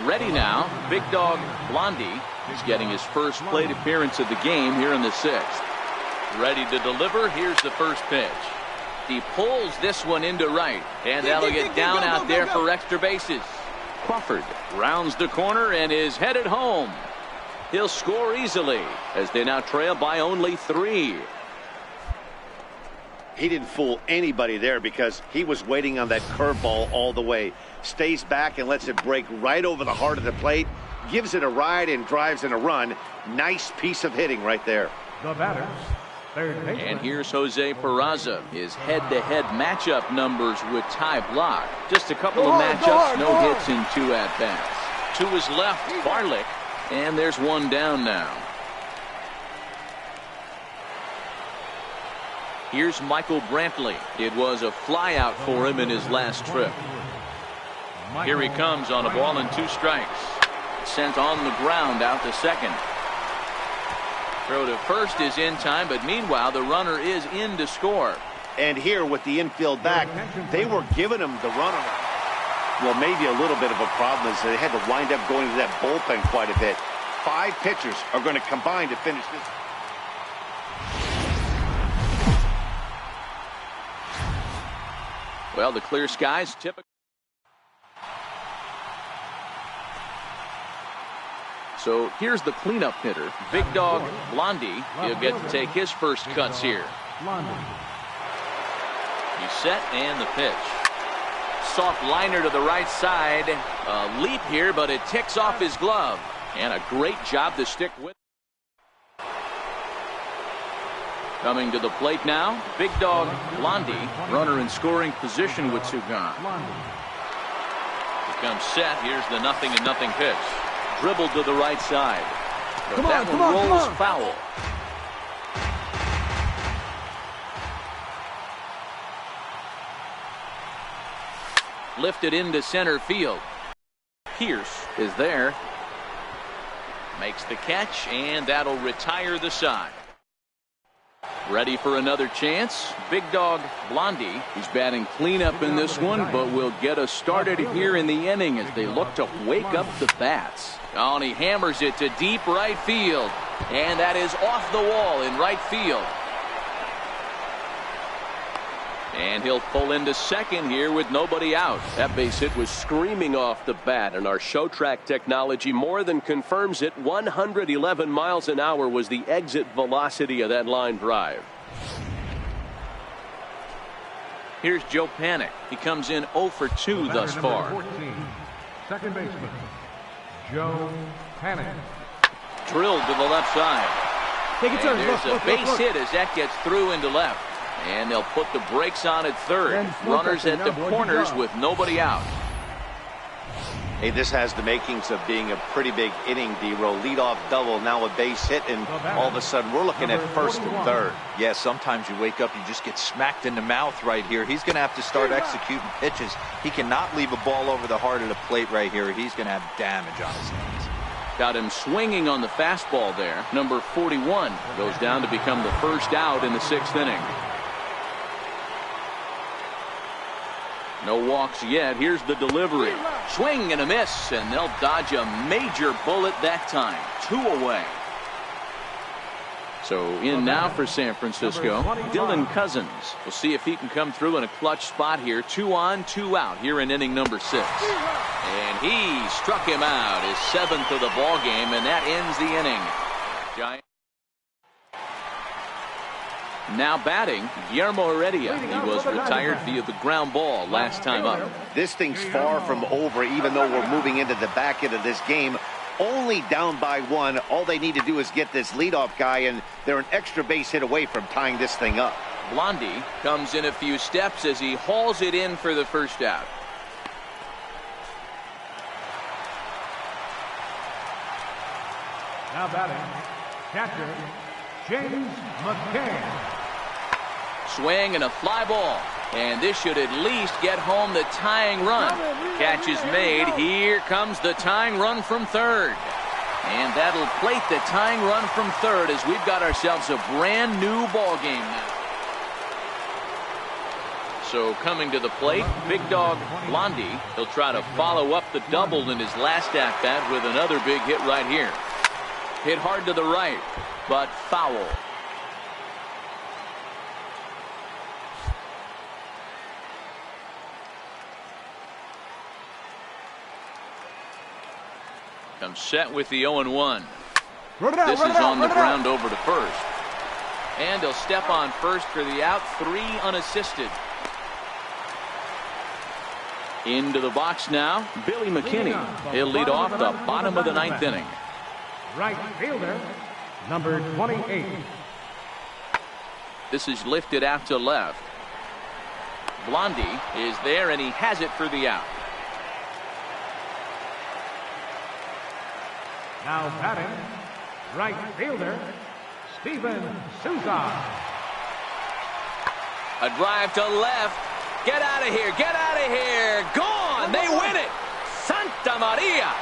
Ready now, Big Dog Blondie is getting his first plate appearance of the game here in the 6th. Ready to deliver. Here's the first pitch. He pulls this one into right, and that'll get down out there for extra bases. Crawford rounds the corner and is headed home. He'll score easily as they now trail by only 3. He didn't fool anybody there because he was waiting on that curveball all the way. Stays back and lets it break right over the heart of the plate. Gives it a ride and drives in a run. Nice piece of hitting right there. The batter, third baseman. And here's Jose Peraza. His head-to-head matchup numbers with Ty Block. Just a couple of matchups, no hits in 2 at-bats. To his left, Barlick, and there's one down now. Here's Michael Brantley. It was a flyout for him in his last trip. Here he comes on a ball and 2 strikes. Sent on the ground out to second. Throw to first is in time, but meanwhile the runner is in to score. And here with the infield back, they were giving him the runner. Well, maybe a little bit of a problem is they had to wind up going to that bullpen quite a bit. 5 pitchers are going to combine to finish this. Well, the clear skies typical. So here's the cleanup hitter, Big Dog Blondie. He'll get to take his first cuts here. He's set and the pitch. Soft liner to the right side. A leap here, but it ticks off his glove. And a great job to stick with. Coming to the plate now, Big Dog Blondie, runner in scoring position with 2 gone. Becomes set. Here's the 0-0 pitch. Dribbled to the right side. But that one rolls foul. Lifted into center field. Pierce is there. Makes the catch, and that'll retire the side. Ready for another chance. Big Dog Blondie. He's batting cleanup in this one, but will get us started here in the inning as they look to wake up the bats. Oh, and he hammers it to deep right field. And that is off the wall in right field. And he'll pull into second here with nobody out. That base hit was screaming off the bat, and our show track technology more than confirms it. 111 miles an hour was the exit velocity of that line drive. Here's Joe Panik. He comes in 0 for 2 thus far. 14, second baseman, Joe Panik. Drilled to the left side. And there's a base hit as that gets through into left. And they'll put the brakes on at third. Runners at the corners with nobody out. Hey, this has the makings of being a pretty big inning, D-Row. Leadoff double, now a base hit, and all of a sudden we're looking at first and third. Yeah, sometimes you wake up, you just get smacked in the mouth right here. He's going to have to start executing pitches. He cannot leave a ball over the heart of the plate right here. He's going to have damage on his hands. Got him swinging on the fastball there. Number 41 goes down to become the first out in the 6th inning. No walks yet. Here's the delivery. Swing and a miss, and they'll dodge a major bullet that time. 2 away. So in now for San Francisco, Dylan Cousins. We'll see if he can come through in a clutch spot here. 2 on, 2 out here in inning number 6. And he struck him out, his 7th of the ball game, and that ends the inning. Giant. Now batting, Guillermo Heredia. He was retired via the ground ball last time up. This thing's far from over, even though we're moving into the back end of this game. Only down by 1. All they need to do is get this leadoff guy, and they're an extra base hit away from tying this thing up. Blondie comes in a few steps as he hauls it in for the first out. Now batting, catcher, James McCann. Swing and a fly ball. And this should at least get home the tying run. Catch is made. Here comes the tying run from third. And that'll plate the tying run from third as we've got ourselves a brand new ball game now. So coming to the plate, Big Dog Blondie. He'll try to follow up the double in his last at-bat with another big hit right here. Hit hard to the right, but foul. Comes set with the 0-1. This is on the ground over to first. And he'll step on first for the out. 3 unassisted. Into the box now, Billy McKinney. He'll lead off the bottom of the 9th inning. Right fielder, number 28. This is lifted out to left. Blondie is there, and he has it for the out. Now batting, right fielder, Steven Souza. A drive to left. Get out of here. Get out of here. Gone. They win it. Santa Maria.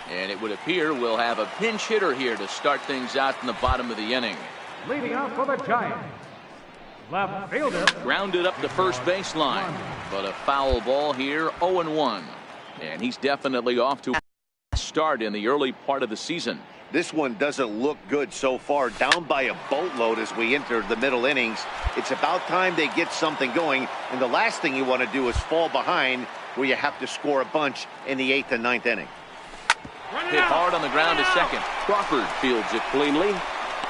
And it would appear we'll have a pinch hitter here to start things out in the bottom of the inning. Leading off for the Giants, left fielder. Grounded up the first baseline, but a foul ball here, 0-1. And he's definitely off to a start in the early part of the season. This one doesn't look good so far. Down by a boatload as we enter the middle innings. It's about time they get something going. And the last thing you want to do is fall behind where you have to score a bunch in the 8th and 9th inning. Hit hard on the ground to second. Crawford fields it cleanly.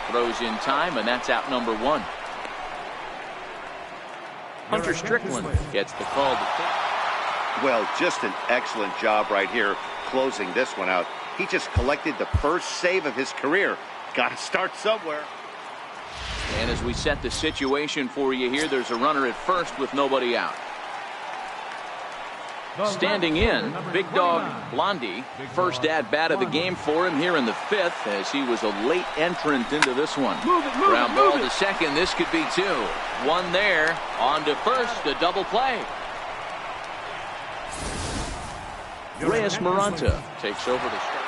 Throws in time, and that's out number 1. Hunter Strickland gets the call to pitch. Well, just an excellent job right here closing this one out. He just collected the first save of his career. Got to start somewhere. And as we set the situation for you here, there's a runner at first with nobody out. Standing in, Big Dog Blondie. First at-bat of the game for him here in the 5th, as he was a late entrant into this one. Ground ball to second. This could be 2. 1 there. On to first. A double play. Reyes Maranta takes over to start.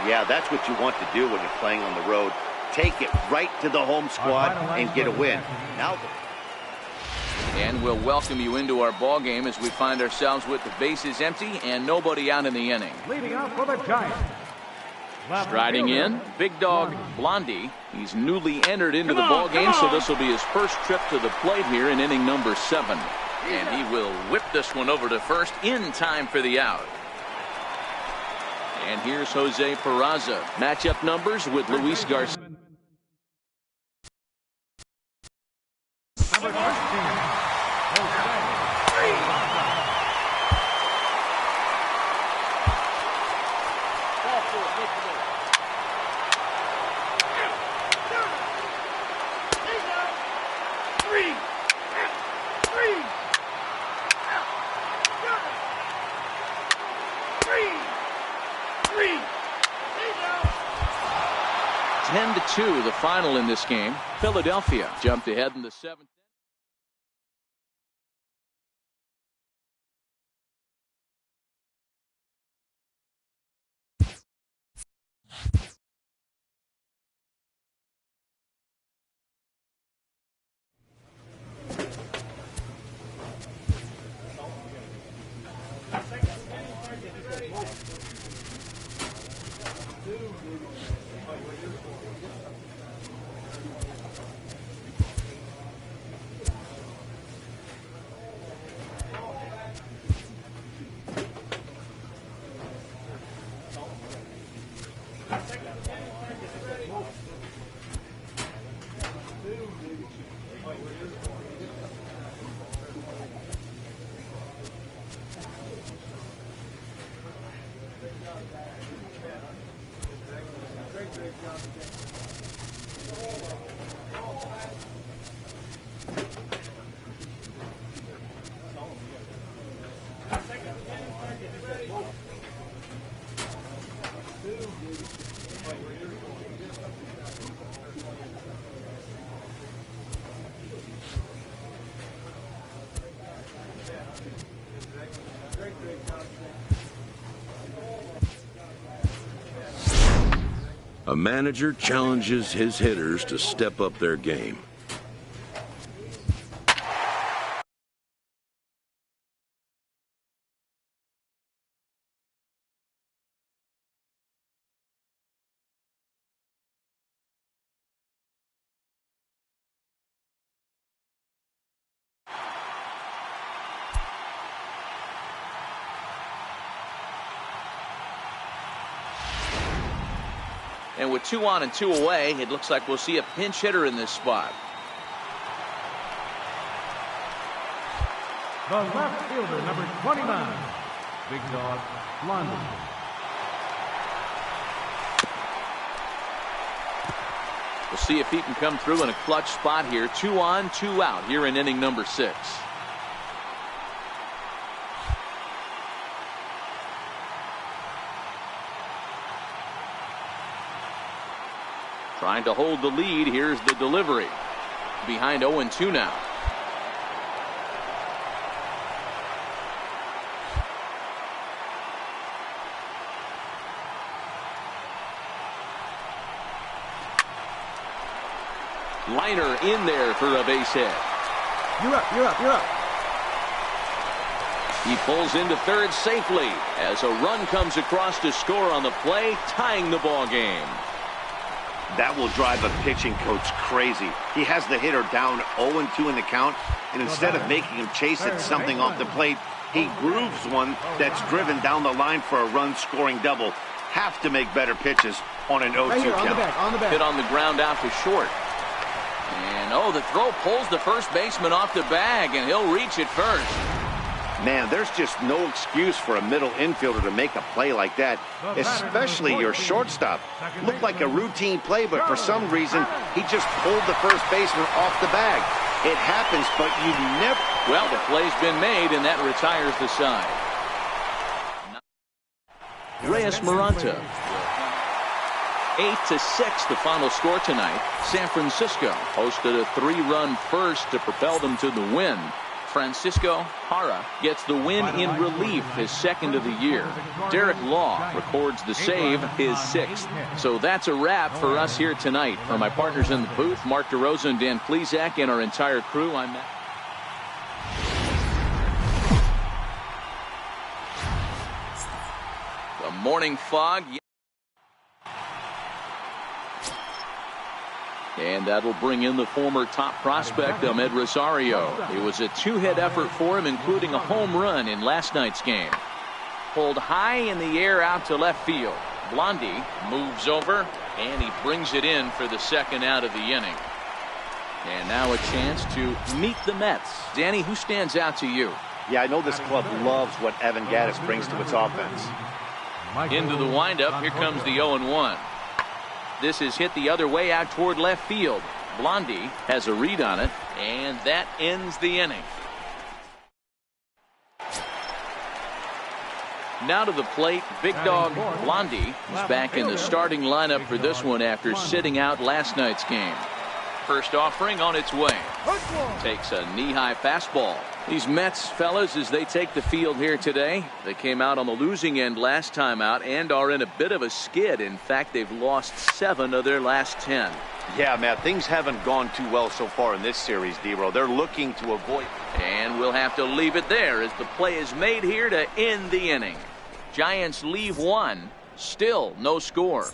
Yeah, that's what you want to do when you're playing on the road. Take it right to the home squad and get a win. Now. And we'll welcome you into our ball game as we find ourselves with the bases empty and nobody out in the inning. Leading off for the Giants, striding in, Big Dog Blondie. He's newly entered into the ball game, so this will be his first trip to the plate here in inning number 7. And he will whip this one over to first in time for the out. And here's Jose Peraza. Matchup numbers with Luis Garcia. number 13. Ten to 2, the final in this game. Philadelphia jumped ahead in the 7th. A manager challenges his hitters to step up their game. And with 2 on and 2 away, it looks like we'll see a pinch hitter in this spot. The left fielder, number 29, Big Dog Blondie. We'll see if he can come through in a clutch spot here. 2 on, 2 out here in inning number 6. Trying to hold the lead. Here's the delivery. Behind 0-2 now. Liner in there for a base hit. You're up, you're up, you're up. He pulls into third safely as a run comes across to score on the play, tying the ball game. That will drive a pitching coach crazy. He has the hitter down 0-2 in the count, and instead of making him chase it something off the plate, he grooves one that's driven down the line for a run-scoring double. Have to make better pitches on an 0-2 Right here, count. on the back. Hit on the ground out to short. And the throw pulls the first baseman off the bag, and he'll reach it first. Man, there's just no excuse for a middle infielder to make a play like that, especially your shortstop. Looked like a routine play, but for some reason, he just pulled the first baseman off the bag. It happens, but you never... Well, the play's been made, and that retires the side. Reyes Maranta. 8-6 the final score tonight. San Francisco hosted a 3-run first to propel them to the win. Francisco Jara gets the win in relief, his second of the year. Derek Law records the save, his 6th. So that's a wrap for us here tonight. For my partners in the booth, Mark DeRosa and Dan Plesac, and our entire crew, I'm Matt. The morning fog. And that'll bring in the former top prospect, Ahmed Rosario. It was a 2-hit effort for him, including a home run in last night's game. Pulled high in the air out to left field. Blondie moves over, and he brings it in for the second out of the inning. And now a chance to meet the Mets. Danny, who stands out to you? Yeah, I know this club loves what Evan Gattis brings to its offense. Into the windup, here comes the 0-1. This is hit the other way out toward left field. Blondie has a read on it, and that ends the inning. Now to the plate, Big Dog Blondie is back in the starting lineup for this one after sitting out last night's game. First offering on its way. Takes a knee-high fastball. These Mets, fellas, as they take the field here today, they came out on the losing end last time out and are in a bit of a skid. In fact, they've lost 7 of their last 10. Yeah, Matt, things haven't gone too well so far in this series, D-Row. They're looking to avoid... And we'll have to leave it there as the play is made here to end the inning. Giants leave 1. Still no score.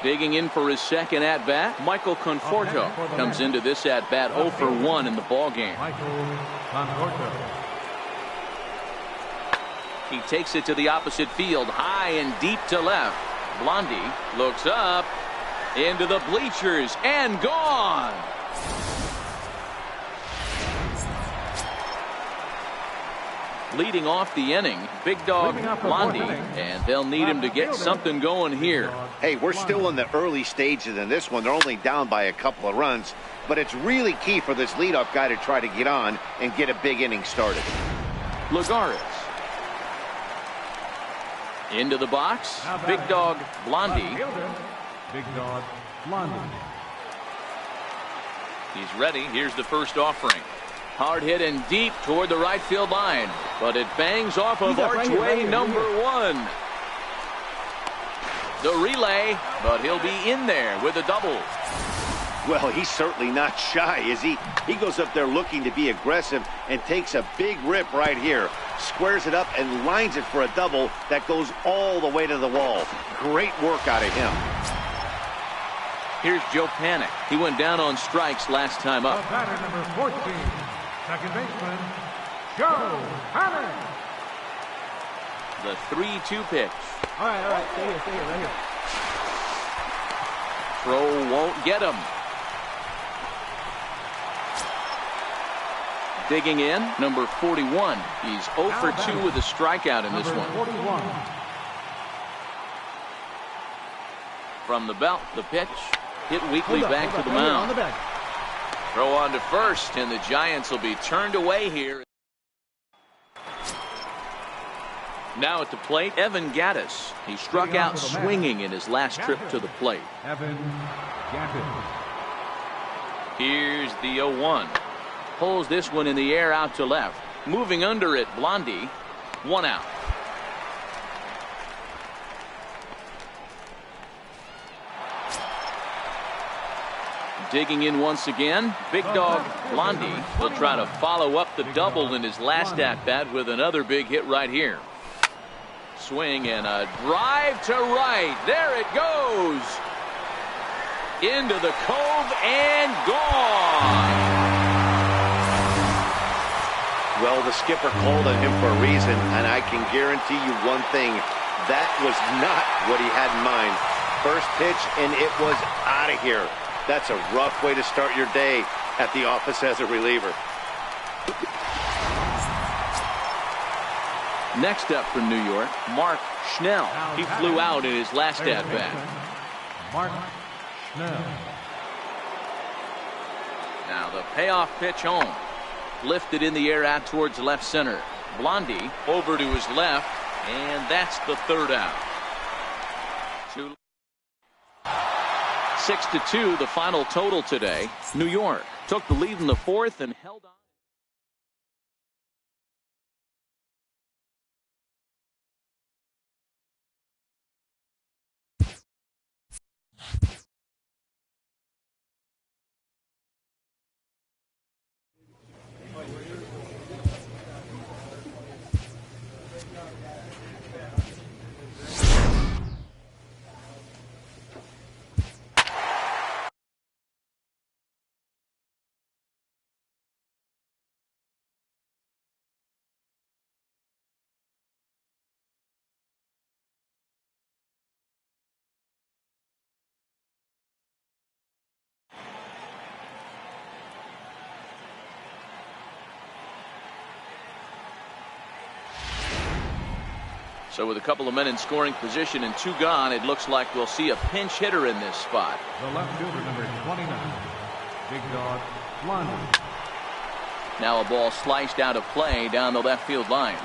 Digging in for his second at-bat, Michael Conforto comes into this at-bat 0 for 1 in the ballgame. He takes it to the opposite field, high and deep to left. Blondie looks up, into the bleachers, and gone. leading off the inning, Big Dog Blondie, and they'll need him to get something going here. Hey, we're still in the early stages in this one. They're only down by a couple of runs, but it's really key for this leadoff guy to try to get on and get a big inning started. Lagares into the box. Big Dog Blondie. Big Dog Blondie. He's ready. Here's the first offering. Hard hit and deep toward the right field line, but it bangs off of archway number 1. The relay, but he'll be in there with a double. Well, he's certainly not shy, is he? He goes up there looking to be aggressive and takes a big rip right here. Squares it up and lines it for a double that goes all the way to the wall. Great work out of him. Here's Joe Panic. He went down on strikes last time up. Batter number 14, second baseman, Joe Panic. The 3-2 pitch. All right, stay here, right here. Throw won't get him. Digging in, number 41. He's 0 for 2 with a strikeout in this one. 41. From the belt, the pitch. Hit weakly back to the mound. Throw on to first, and the Giants will be turned away here. Now at the plate, Evan Gattis. He struck out swinging in his last trip to the plate. Evan Gattis. Here's the 0-1. Pulls this one in the air out to left. Moving under it, Blondie. 1 out. Digging in once again, Big Dog Blondie will try to follow up the double in his last at-bat with another big hit right here. Swing and a drive to right. There it goes. Into the cove and gone. Well, the skipper called on him for a reason, and I can guarantee you one thing. That was not what he had in mind. First pitch, and it was out of here. That's a rough way to start your day at the office as a reliever. Next up from New York, Mark Schnell. He flew out in his last at-bat. Mark Schnell. Now the payoff pitch home. Lifted in the air out towards left center. Blondie over to his left, and that's the 3rd out. 6-2 the final total today. New York took the lead in the 4th and held on. So with a couple of men in scoring position and 2 gone, it looks like we'll see a pinch hitter in this spot. The left fielder, number 29, Big Dog Blondie. Now a ball sliced out of play down the left field line.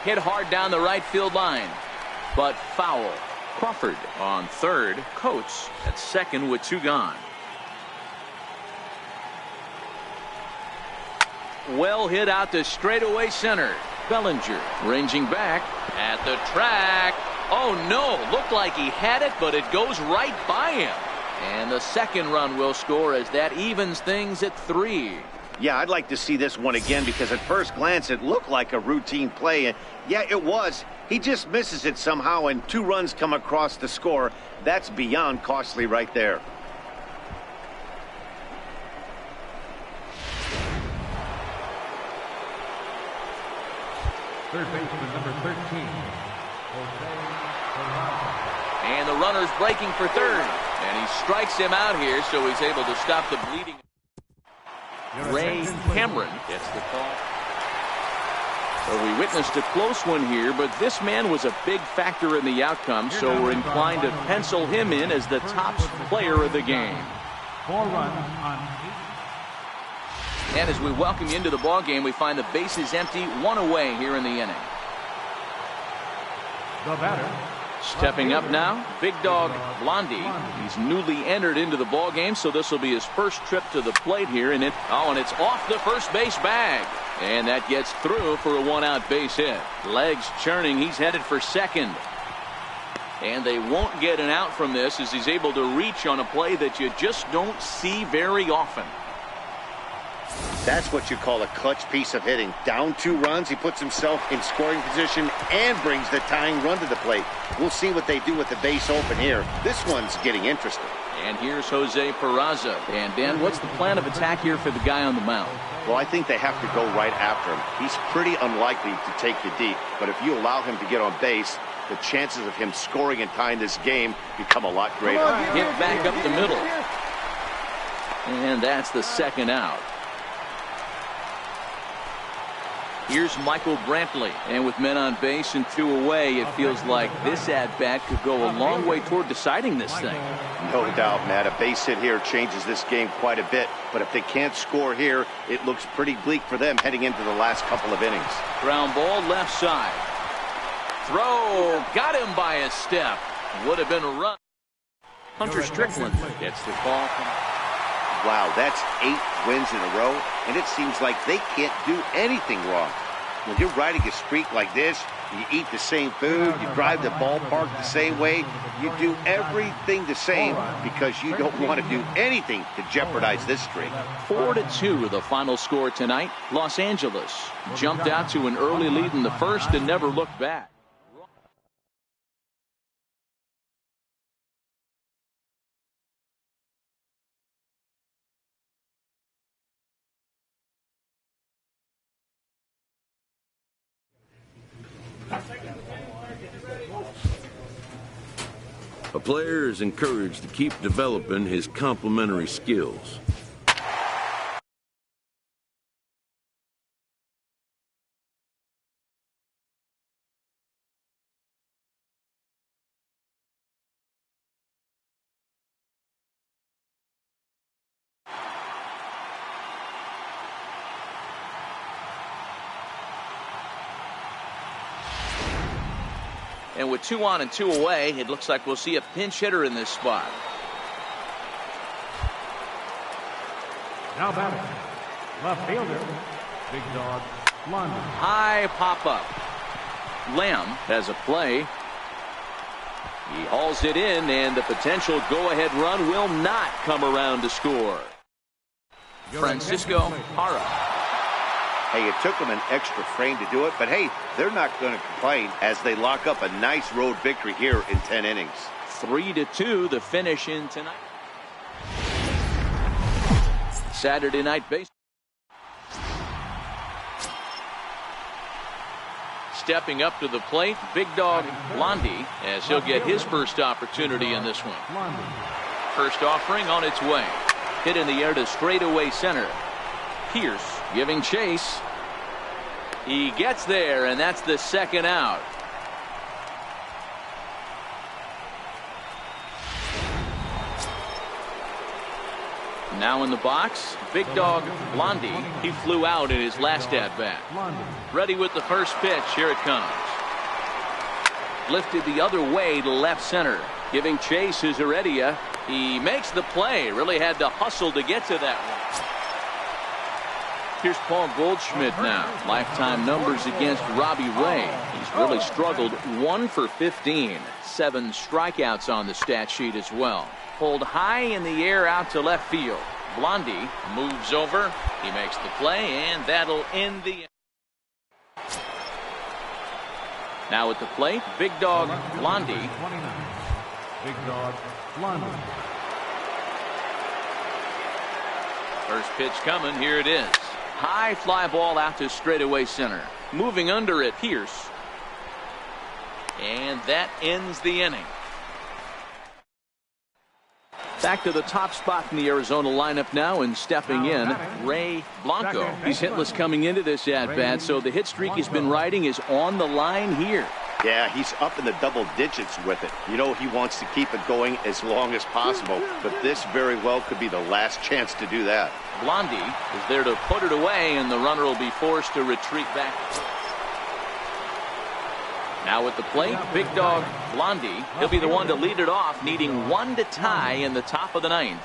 Hit hard down the right field line, but foul. Crawford on third. Coates at second with 2 gone. Well hit out to straightaway center. Bellinger ranging back at the track. Oh no, looked like he had it, but it goes right by him. And the second run will score as that evens things at 3. Yeah, I'd like to see this one again because at first glance it looked like a routine play. And yeah, it was. He just misses it somehow and 2 runs come across the score. That's beyond costly right there. Third baseman, number 13, And the runner's breaking for third. And he strikes him out here, so he's able to stop the bleeding. Ray Cameron gets the call. So we witnessed a close one here, but this man was a big factor in the outcome, so we're inclined to pencil him in as the top player of the game. 4 runs on 8. And as we welcome you into the ball game, we find the bases empty, 1 away here in the inning. The batter. Stepping up now, Big Dog Blondie. He's newly entered into the ball game, so this will be his first trip to the plate here. And it's off the first base bag. And that gets through for a 1-out base hit. Legs churning. He's headed for second. And they won't get an out from this as he's able to reach on a play that you just don't see very often. That's what you call a clutch piece of hitting. Down 2 runs, he puts himself in scoring position and brings the tying run to the plate. We'll see what they do with the base open here. This one's getting interesting. And here's Jose Peraza. And Dan, what's the plan of attack here for the guy on the mound? Well, I think they have to go right after him. He's pretty unlikely to take you deep, but if you allow him to get on base, the chances of him scoring and tying this game become a lot greater. Hit back up the middle. And that's the second out. Here's Michael Brantley, and with men on base and 2 away, it feels like this at-bat could go a long way toward deciding this thing. No doubt, Matt. A base hit here changes this game quite a bit, but if they can't score here, it looks pretty bleak for them heading into the last couple of innings. Ground ball left side. Throw, got him by a step. Would have been a run. Hunter Strickland gets the call. Wow, that's 8 wins in a row, and it seems like they can't do anything wrong. When you're riding a streak like this, you eat the same food, you drive the ballpark the same way, you do everything the same because you don't want to do anything to jeopardize this streak. 4-2 the final score tonight. Los Angeles jumped out to an early lead in the first and never looked back. A player is encouraged to keep developing his complementary skills. And with 2 on and 2 away, it looks like we'll see a pinch hitter in this spot. Now batting. Left fielder. Big Dog Blondie. High pop-up. Lamb has a play. He hauls it in, and the potential go-ahead run will not come around to score. Francisco Jara. Hey, it took them an extra frame to do it, but hey, they're not going to complain as they lock up a nice road victory here in 10 innings. 3-2 the finish in tonight. Saturday night baseball. Stepping up to the plate, Big Dog Blondie, as he'll get his first opportunity in this one. First offering on its way. Hit in the air to straightaway center. Pierce giving chase. He gets there, and that's the second out. Now in the box, Big Dog Blondie. He flew out in his last at-bat. Ready with the first pitch. Here it comes. Lifted the other way to left center. Giving chase is Heredia. He makes the play. Really had to hustle to get to that one. Here's Paul Goldschmidt now. Lifetime numbers against Robbie Ray. He's really struggled. 1 for 15. 7 strikeouts on the stat sheet as well. Pulled high in the air out to left field. Blondie moves over. He makes the play, and that'll end the inning. Now at the plate, Big Dog Blondie. Big Dog Blondie. First pitch coming. Here it is. High fly ball out to straightaway center. Moving under it, Pierce. And that ends the inning. Back to the top spot in the Arizona lineup now, and stepping in, Ray Blanco. He's hitless coming into this at-bat, so the hit streak he's been riding is on the line here. Yeah, he's up in the double digits with it. You know he wants to keep it going as long as possible, but this very well could be the last chance to do that. Blondie is there to put it away, and the runner will be forced to retreat back. Now at the plate, big dog Blondie. He'll be the one to lead it off, needing one to tie in the top of the ninth.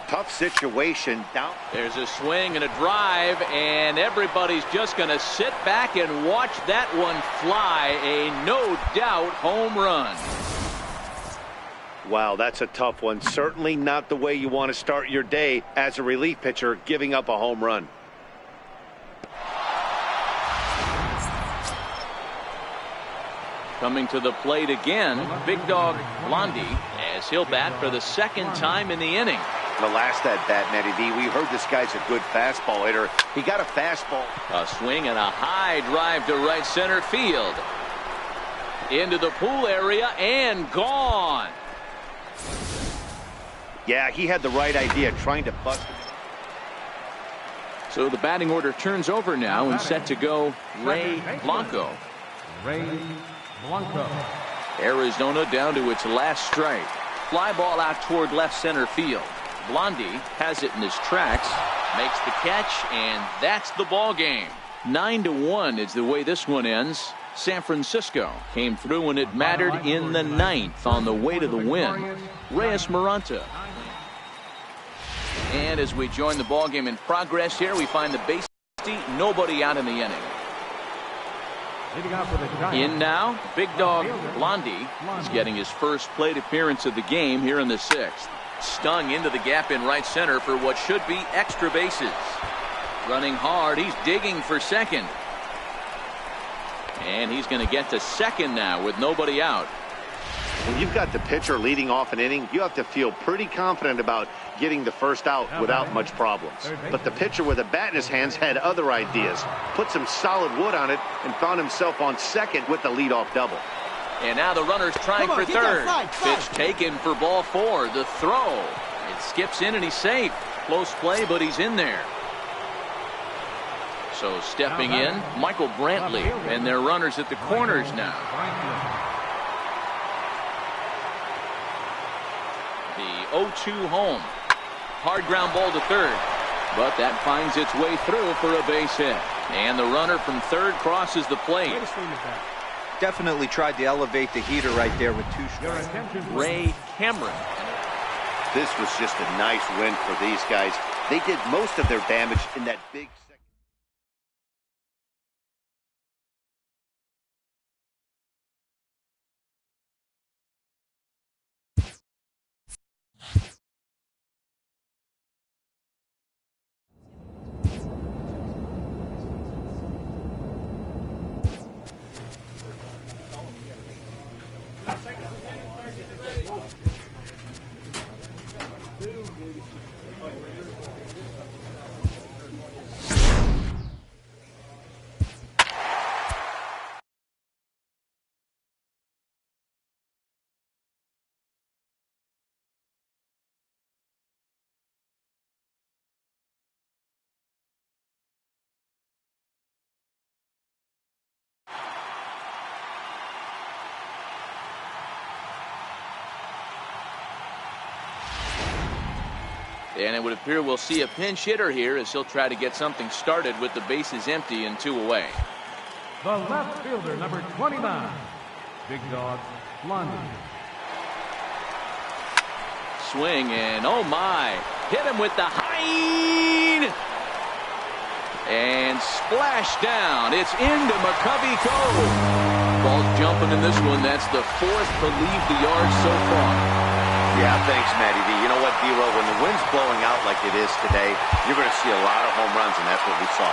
Tough situation down. There's a swing and a drive, and everybody's just going to sit back and watch that one fly. A no doubt home run. Wow, that's a tough one. Certainly not the way you want to start your day as a relief pitcher, giving up a home run. Coming to the plate again, big dog Blondie, as he'll bat for the second time in the inning. The last at bat, Matty D, we heard this guy's a good fastball hitter. He got a fastball. A swing and a high drive to right center field. Into the pool area and gone. Yeah, he had the right idea, trying to bust him. So the batting order turns over now, and set to go Ray Blanco. Ray Blanco. Arizona down to its last strike. Fly ball out toward left center field. Blondie has it in his tracks, makes the catch, and that's the ball game. 9-1 is the way this one ends. San Francisco came through when it mattered in the ninth on the way to the win. Reyes Maranta. And as we join the ball game in progress here, we find the base empty, nobody out in the inning. In now, big dog Blondie is getting his first plate appearance of the game here in the sixth. Stung into the gap in right center for what should be extra bases. Running hard, he's digging for second. And he's going to get to second now with nobody out. When you've got the pitcher leading off an inning, you have to feel pretty confident about getting the first out without much problems. But the pitcher with a bat in his hands had other ideas. Put some solid wood on it and found himself on second with the leadoff double. And now the runner's trying for third. Pitch taken for ball four. The throw. It skips in and he's safe. Close play, but he's in there. So stepping in, Michael Brantley, and their runners at the corners now. The 0-2 home. Hard ground ball to third, but that finds its way through for a base hit. And the runner from third crosses the plate. Definitely tried to elevate the heater right there with two strikes. Ray Cameron. This was just a nice win for these guys. They did most of their damage in that big second. And it would appear we'll see a pinch hitter here as he'll try to get something started with the bases empty and 2 away. The left fielder, number 29, big dog Blondie. Swing and oh my, hit him with the high and splash down. It's into McCovey Cove. Ball's jumping in this one. That's the 4th to leave the yard so far. Yeah, thanks, Matty D. You know what, D-Row, when the wind's blowing out like it is today, you're going to see a lot of home runs, and that's what we saw.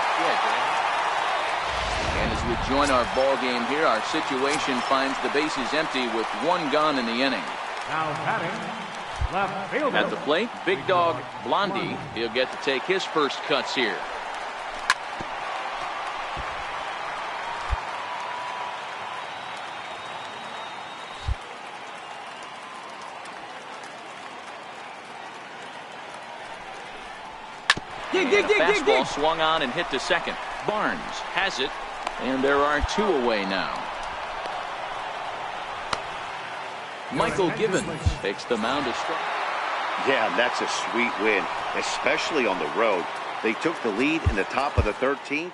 And as we join our ball game here, our situation finds the bases empty with 1 gun in the inning. Now batting, left fielder. At the plate, big dog Blondie. He'll get to take his first cuts here. And a fastball swung on and hit to second. Barnes has it, and there are 2 away now. Michael Gibbons takes the mound to strike. Yeah, that's a sweet win, especially on the road. They took the lead in the top of the 13th.